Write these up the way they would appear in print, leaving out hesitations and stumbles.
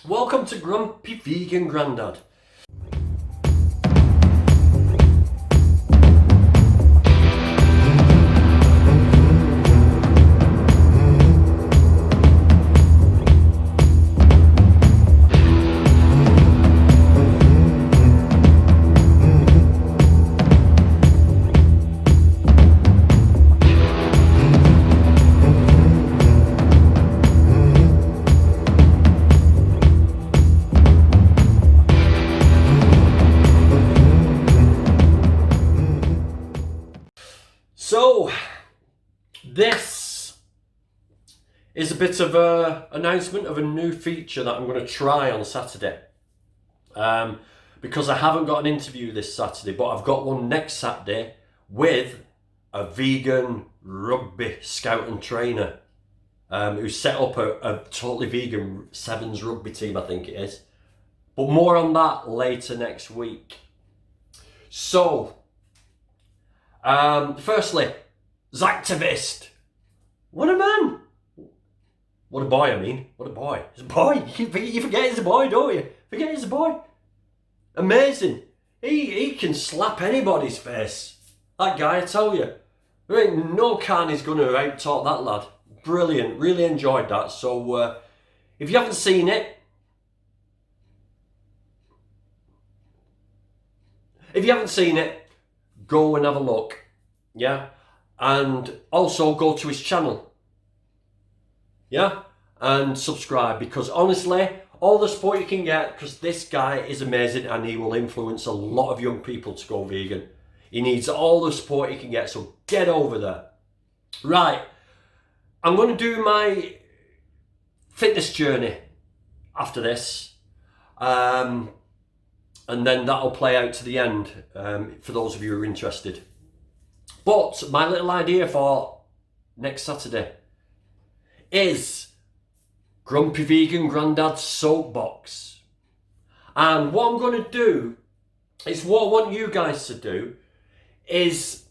Welcome to Grumpy Vegan Grandad. So, this is a bit of an announcement of a new feature that I'm going to try on Saturday. Because I haven't got an interview this Saturday, but I've got one next Saturday with a vegan rugby scout and trainer who set up a totally vegan sevens rugby team, I think it is. But more on that later next week. So, firstly, Zactivist. What a man. What a boy, I mean. What a boy. He's a boy. You forget he's a boy, don't you? Forget he's a boy. Amazing. He can slap anybody's face. That guy, I tell you. There ain't no carny's going to out-talk that lad. Brilliant. Really enjoyed that. So, if you haven't seen it, go and have a look. Yeah? And also go to his channel. Yeah? And subscribe, because honestly, all the support you can get, because this guy is amazing and he will influence a lot of young people to go vegan. He needs all the support he can get, so get over there. Right. I'm going to do my fitness journey after this. And then that'll play out to the end for those of you who are interested. But my little idea for next Saturday is Grumpy Vegan Grandad's soapbox. And what I'm going to do is, what I want you guys to do is,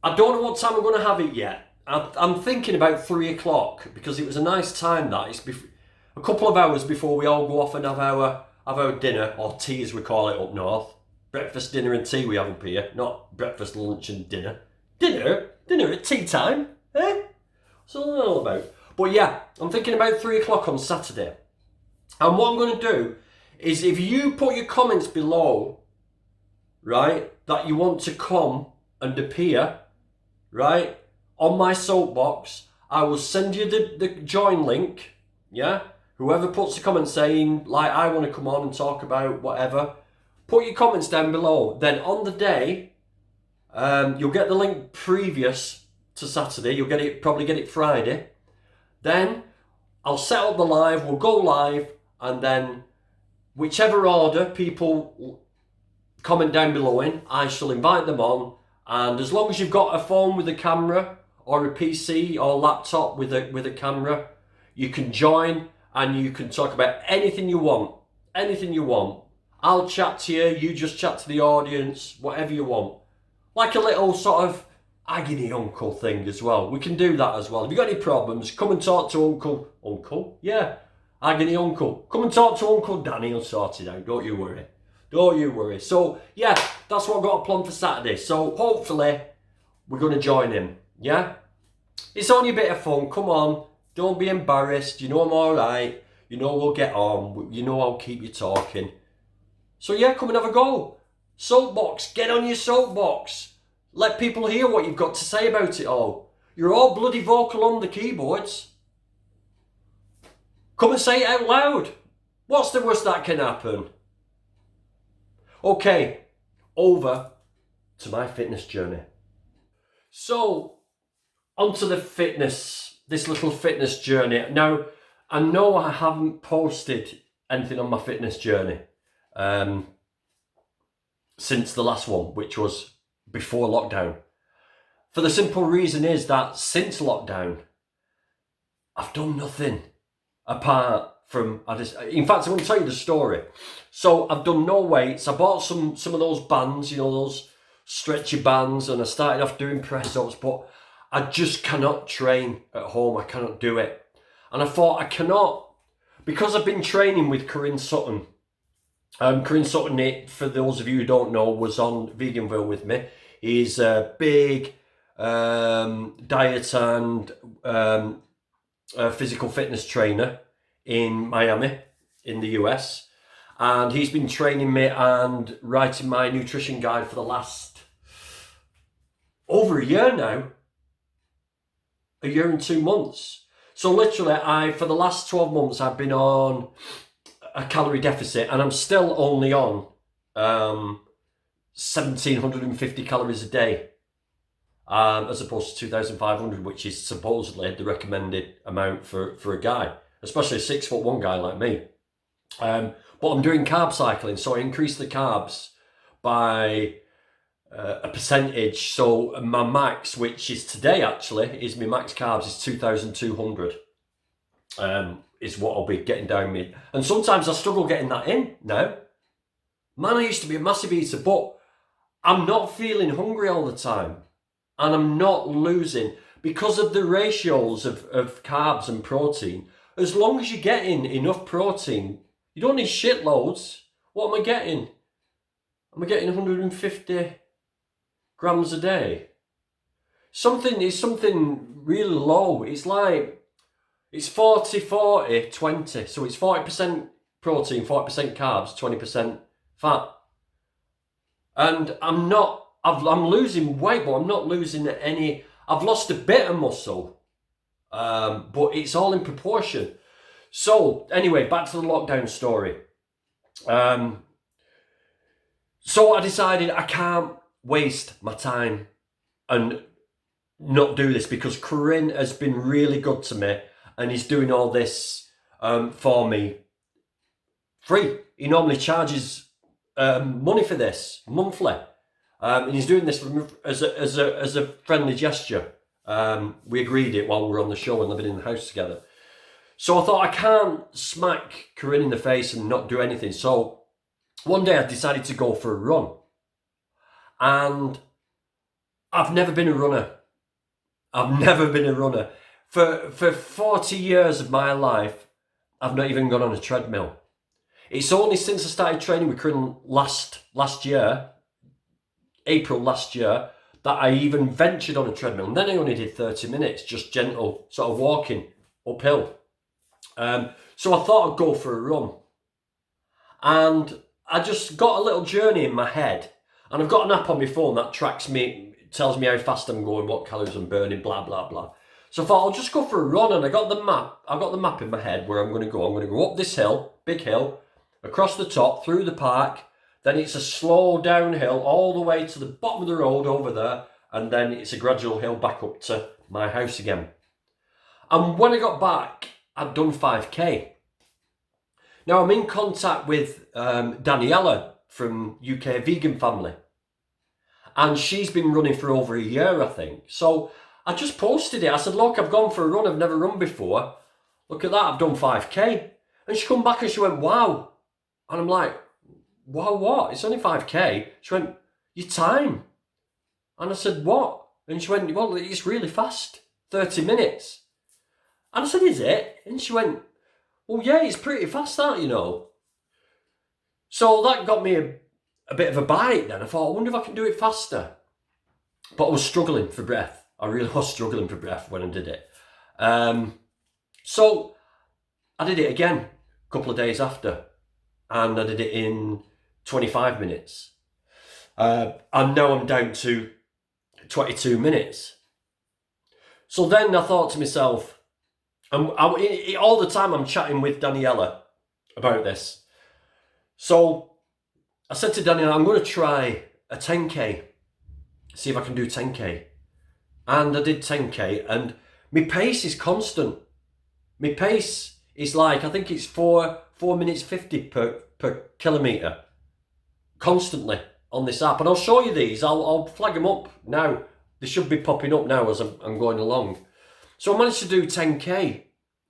I don't know what time I'm going to have it yet. I'm thinking about 3 o'clock, because it was a nice time that. It's a couple of hours before we all go off and have our dinner, or tea as we call it up north. Breakfast, dinner and tea we have up here, not breakfast, lunch and dinner. Dinner at tea time, eh? What's all that all about? But yeah, I'm thinking about 3 o'clock on Saturday. And what I'm going to do is, if you put your comments below, right, that you want to come and appear, right, on my soapbox, I will send you the join link, yeah? Whoever puts the comment saying, like, I want to come on and talk about whatever, put your comments down below. Then on the day, you'll get the link previous to Saturday. You'll probably get it Friday. Then I'll set up the live. We'll go live, and then whichever order people comment down below in, I shall invite them on. And as long as you've got a phone with a camera, or a PC or laptop with a camera, you can join and you can talk about anything you want. Anything you want. I'll chat to you. You just chat to the audience. Whatever you want. Like a little sort of agony uncle thing as well. We can do that as well. If you've got any problems, come and talk to Uncle? Yeah, agony uncle. Come and talk to Uncle Danny, he'll sort it out. Don't you worry. Don't you worry. So, yeah, that's what I've got planned for Saturday. So, hopefully, we're going to join him. Yeah? It's only a bit of fun. Come on. Don't be embarrassed. You know I'm alright. You know we'll get on. You know I'll keep you talking. So, yeah, come and have a go. Soapbox, get on your soapbox. Let people hear what you've got to say about it all. You're all bloody vocal on the keyboards. Come and say it out loud. What's the worst that can happen? Okay, over to my fitness journey. So, onto the fitness, this little fitness journey. Now, I know I haven't posted anything on my fitness journey since the last one, which was before lockdown. For the simple reason is that since lockdown, I've done nothing apart from, in fact, I want to tell you the story. So I've done no weights. I bought some of those bands, you know, those stretchy bands, and I started off doing press-ups, but I just cannot train at home. I cannot do it. And I thought, I cannot because I've been training with Corinne Sutton. Corinne Sutton, for those of you who don't know, was on Veganville with me. He's a big diet and physical fitness trainer in Miami, in the US. And he's been training me and writing my nutrition guide for the last over a year now. A year and 2 months. So literally, for the last 12 months, I've been on a calorie deficit, and I'm still only on 1,750 calories a day, as opposed to 2,500, which is supposedly the recommended amount for a guy, especially a 6'1" guy like me. But I'm doing carb cycling, so I increase the carbs by a percentage. So my max, which is today actually, is my max carbs is 2,200. Is what I'll be getting down me. And sometimes I struggle getting that in now. Man, I used to be a massive eater, but I'm not feeling hungry all the time. And I'm not losing, because of the ratios of carbs and protein. As long as you're getting enough protein, you don't need shitloads. What am I getting? Am I getting 150 grams a day? It's something really low. It's like, it's 40, 40, 20. So it's 40% protein, 40% carbs, 20% fat. And I'm losing weight, but I'm not losing any. I've lost a bit of muscle, but it's all in proportion. So anyway, back to the lockdown story. So I decided I can't waste my time and not do this, because Corinne has been really good to me. And he's doing all this for me free. He normally charges money for this monthly, and he's doing this as a friendly gesture. We agreed it while we were on the show and living in the house together. So I thought, I can't smack Corinne in the face and not do anything. So one day I decided to go for a run, and I've never been a runner. For 40 years of my life, I've not even gone on a treadmill. It's only since I started training with Corinne last year, April last year, that I even ventured on a treadmill. And then I only did 30 minutes, just gentle sort of walking uphill. So I thought I'd go for a run. And I just got a little journey in my head. And I've got an app on my phone that tracks me, tells me how fast I'm going, what calories I'm burning, blah, blah, blah. So I thought, I'll just go for a run, and I got the map. I've got the map in my head where I'm going to go. I'm going to go up this hill, big hill, across the top, through the park. Then it's a slow downhill all the way to the bottom of the road over there. And then it's a gradual hill back up to my house again. And when I got back, I'd done 5K. Now I'm in contact with Daniela from UK Vegan Family. And she's been running for over a year, I think. So I just posted it. I said, look, I've gone for a run. I've never run before. Look at that. I've done 5K. And she come back and she went, wow. And I'm like, wow, what? It's only 5K. She went, your time. And I said, what? And she went, well, it's really fast. 30 minutes. And I said, is it? And she went, well, yeah, it's pretty fast, that, you know. So that got me a bit of a bite then. I thought, I wonder if I can do it faster. But I was struggling for breath. I really was struggling for breath when I did it. So I did it again a couple of days after. And I did it in 25 minutes. And now I'm down to 22 minutes. So then I thought to myself, all the time I'm chatting with Daniela about this. So I said to Daniela, I'm going to try a 10K, see if I can do 10K. And I did 10K, and my pace is constant. My pace is like, I think it's 4 minutes 50 per kilometre, constantly on this app. And I'll show you these, I'll flag them up now. They should be popping up now as I'm going along. So I managed to do 10K,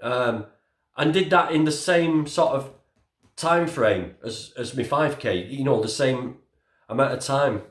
and did that in the same sort of time frame as my 5K, you know, the same amount of time.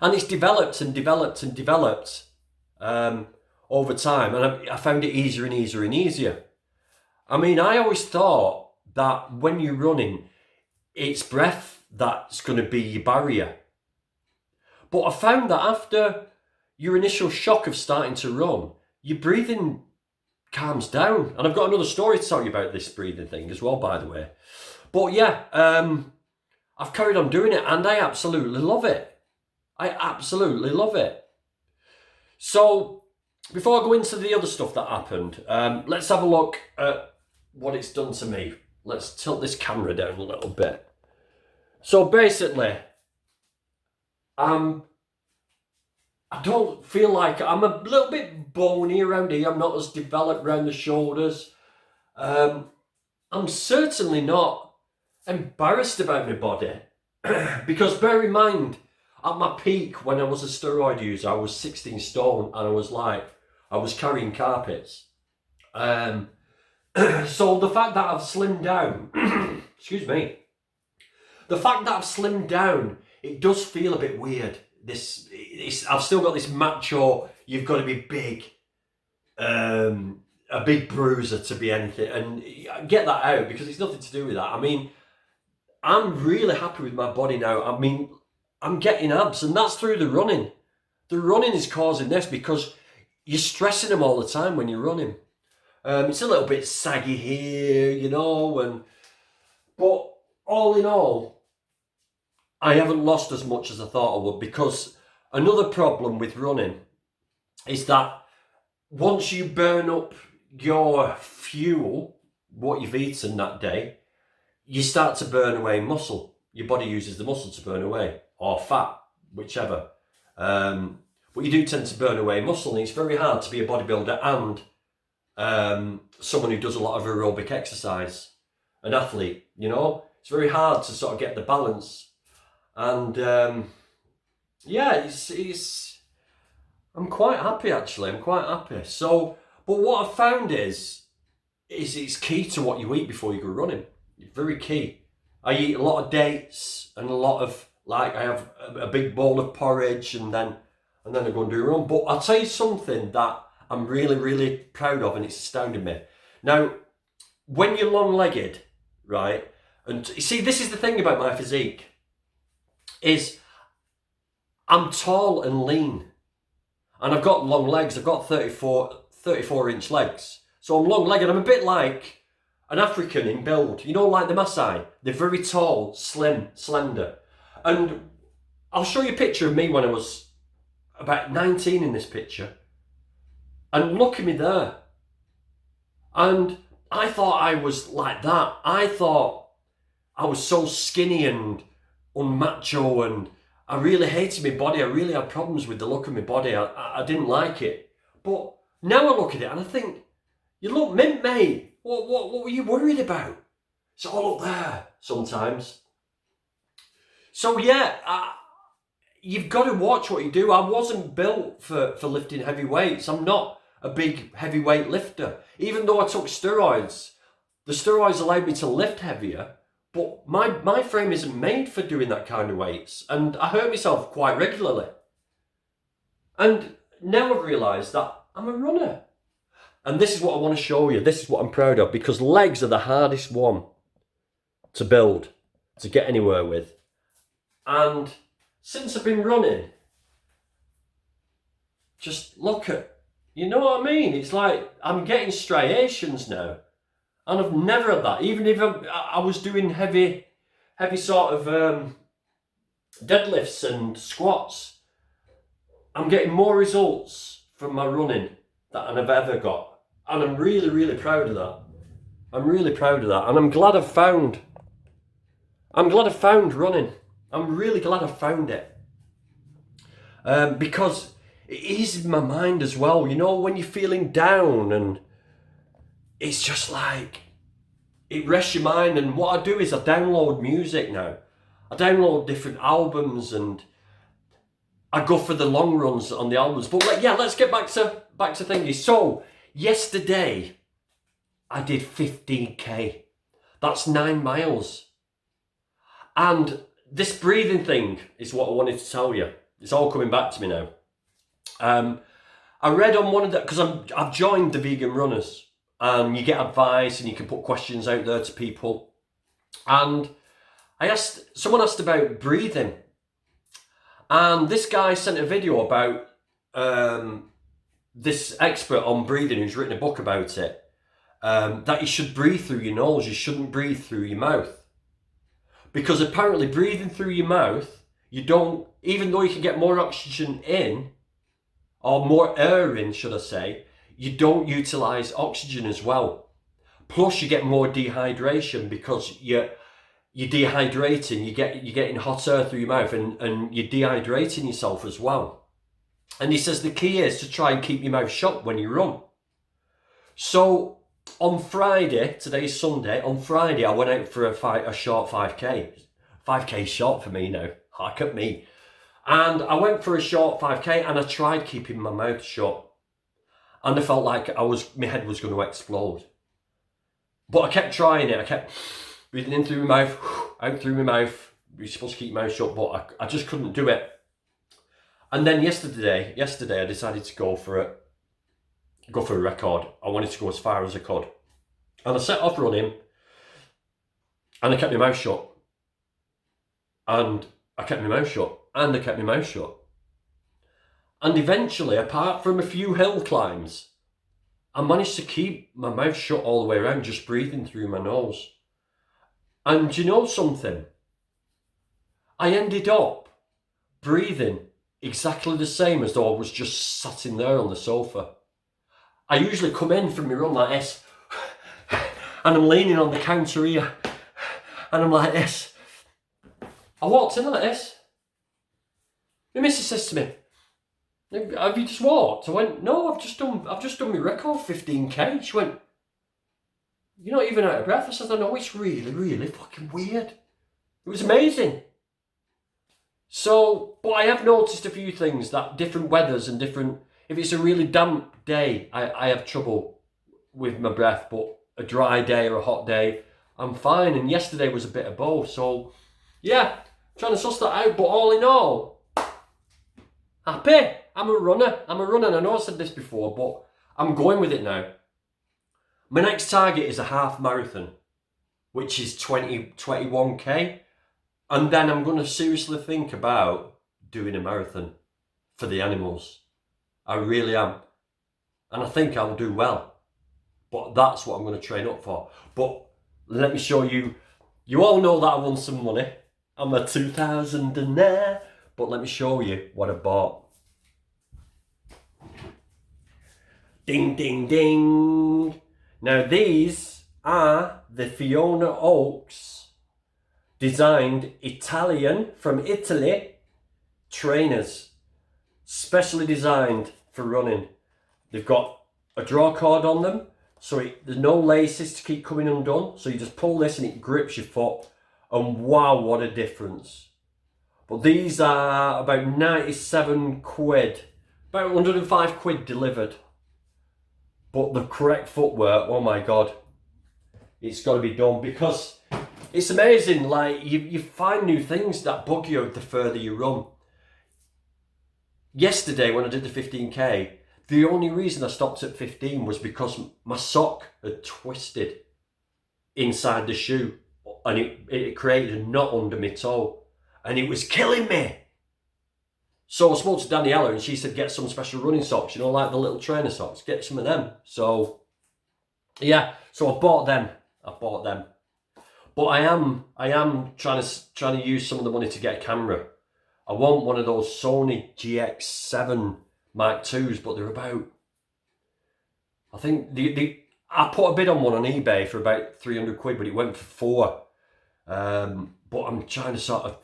And it's developed and developed and developed over time, and I found it easier and easier and easier. I mean, I always thought that when you're running, it's breath that's going to be your barrier. But I found that after your initial shock of starting to run, your breathing calms down. And I've got another story to tell you about this breathing thing as well, by the way. But yeah, I've carried on doing it and I absolutely love it. I absolutely love it. So before I go into the other stuff that happened, let's have a look at what it's done to me. Let's tilt this camera down a little bit. So basically, I don't feel like I'm a little bit bony around here. I'm not as developed around the shoulders. I'm certainly not embarrassed about my body because bear in mind, at my peak when I was a steroid user, I was 16 stone and I was carrying carpets. So the fact that I've slimmed down, excuse me, the fact that I've slimmed down, it does feel a bit weird. I've still got this macho, you've got to be big, a big bruiser to be anything, and get that out because it's nothing to do with that. I mean, I'm really happy with my body now. I mean, I'm getting abs, and that's through the running. The running is causing this because you're stressing them all the time when you're running. It's a little bit saggy here, you know, but all in all, I haven't lost as much as I thought I would, because another problem with running is that once you burn up your fuel, what you've eaten that day, you start to burn away muscle. Your body uses the muscle to burn away, or fat, whichever. But you do tend to burn away muscle, and it's very hard to be a bodybuilder and someone who does a lot of aerobic exercise, an athlete, you know? It's very hard to sort of get the balance. And yeah, I'm quite happy actually, I'm quite happy. So, but what I've found is it's key to what you eat before you go running. It's very key. I eat a lot of dates and a lot of, like, I have a big bowl of porridge and then I go and do a run. But I'll tell you something that I'm really, really proud of, and it's astounded me. Now, when you're long-legged, right, and you see, this is the thing about my physique, is I'm tall and lean, and I've got long legs. I've got 34-inch legs. So I'm long-legged. I'm a bit like an African in build, you know, like the Maasai. They're very tall, slim, slender. And I'll show you a picture of me when I was about 19 in this picture. And look at me there. And I thought I was like that. I thought I was so skinny and unmacho, and I really hated my body. I really had problems with the look of my body. I didn't like it. But now I look at it and I think, you look mint, mate. What were you worried about? It's all up there sometimes. So yeah, you've got to watch what you do. I wasn't built for lifting heavy weights. I'm not a big heavyweight lifter. Even though I took steroids, the steroids allowed me to lift heavier, but my frame isn't made for doing that kind of weights, and I hurt myself quite regularly. And now I've realised that I'm a runner. And this is what I want to show you. This is what I'm proud of, because legs are the hardest one to build, to get anywhere with. And since I've been running, just look at, you know what I mean? It's like I'm getting striations now. And I've never had that. Even if I was doing heavy sort of deadlifts and squats, I'm getting more results from my running than I've ever got. And I'm really, really proud of that. I'm really proud of that. And I'm glad I've found running. I'm really glad I found it. Because it eases my mind as well. You know, when you're feeling down, and it's just like, it rests your mind. And what I do is I download music now. I download different albums and I go for the long runs on the albums. But let's get back to thingy. So yesterday I did 15k. That's 9 miles. And this breathing thing is what I wanted to tell you. It's all coming back to me now. I read on one of the, because I've joined the vegan runners, and you get advice and you can put questions out there to people. And someone asked about breathing, and this guy sent a video about this expert on breathing who's written a book about it, that you should breathe through your nose, you shouldn't breathe through your mouth. Because apparently breathing through your mouth, you don't, even though you can get more oxygen in, or more air in, should I say, you don't utilise oxygen as well. Plus you get more dehydration because you're dehydrating, you're getting hot air through your mouth and you're dehydrating yourself as well. And he says the key is to try and keep your mouth shut when you run. So on Friday, today's Sunday, on Friday I went out for a short 5k. 5k short for me now, look at me. And I went for a short 5k and I tried keeping my mouth shut. And I felt like my head was going to explode. But I kept trying it, I kept breathing in through my mouth, out through my mouth. You're supposed to keep your mouth shut, but I just couldn't do it. And then yesterday I decided to go for a record. I wanted to go as far as I could. And I set off running, and I kept my mouth shut. And I kept my mouth shut, and I kept my mouth shut. And eventually, apart from a few hill climbs, I managed to keep my mouth shut all the way around, just breathing through my nose. And do you know something? I ended up breathing exactly the same as though I was just sat in there on the sofa. I usually come in from my run like this, and I'm leaning on the counter here, and I'm like this. I walked in like this. My missus says to me, "Have you just walked?" I went, "No, I've just done my record 15k." She went, "You're not even out of breath." I said, "I know, it's really, really fucking weird." It was amazing. So, but I have noticed a few things, that different weathers and different, if it's a really damp day, I have trouble with my breath, but a dry day or a hot day, I'm fine. And yesterday was a bit of both. So, yeah, trying to suss that out. But all in all, happy. I'm a runner. And I know I said this before, but I'm going with it now. My next target is a half marathon, which is 21k. And then I'm going to seriously think about doing a marathon for the animals. I really am. And I think I'll do well. But that's what I'm going to train up for. But let me show you. You all know that I won some money. I'm a 2000 and there. But let me show you what I bought. Ding, ding, ding. Now these are the Fiona Oaks designed from Italy trainers, specially designed for running. They've got a draw cord on them, so there's no laces to keep coming undone, so you just pull this and it grips your foot, and wow, what a difference. But these are about 97 quid, about 105 quid delivered. But the correct footwear, oh my god, it's got to be done, because it's amazing, like, you find new things that bug you the further you run. Yesterday, when I did the 15k, the only reason I stopped at 15 was because my sock had twisted inside the shoe, and it created a knot under my toe, and it was killing me. So I spoke to Daniela, and she said, get some special running socks, you know, like the little trainer socks, get some of them. So, yeah, so I bought them. But I am trying to use some of the money to get a camera. I want one of those Sony GX7 Mark IIs, but they're about, I think I put a bid on one on eBay for about 300 quid, but it went for 4. But I'm trying to sort of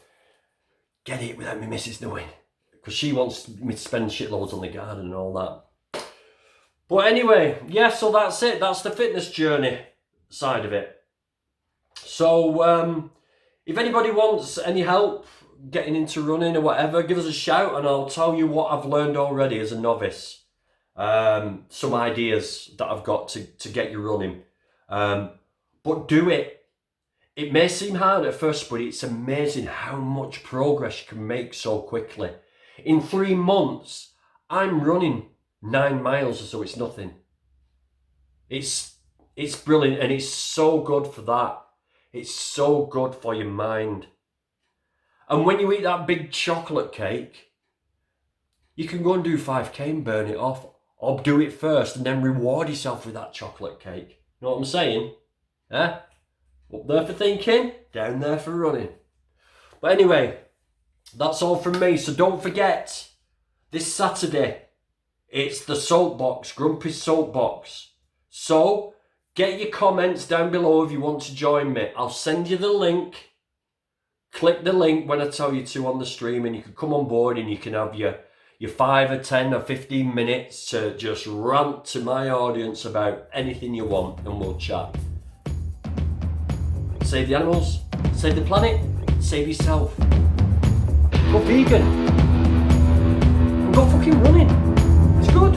get it without my missus knowing, because she wants me to spend shitloads on the garden and all that. But anyway, yeah, so that's it. That's the fitness journey side of it. So if anybody wants any help getting into running or whatever, give us a shout and I'll tell you what I've learned already as a novice. Some ideas that I've got to get you running. But do it. It may seem hard at first, but it's amazing how much progress you can make so quickly. In 3 months, I'm running 9 miles, so it's nothing. It's It's brilliant, and it's so good for that. It's so good for your mind. And when you eat that big chocolate cake, you can go and do 5K and burn it off, or do it first and then reward yourself with that chocolate cake. You know what I'm saying? Eh? Up there for thinking, down there for running. But anyway, that's all from me. So don't forget, this Saturday, it's the soapbox, Grumpy's soapbox. So get your comments down below if you want to join me. I'll send you the link. Click the link when I tell you to on the stream, and you can come on board and you can have your 5 or 10 or 15 minutes to just rant to my audience about anything you want, and we'll chat. Save the animals, save the planet, save yourself. Go vegan. And go fucking running. It's good.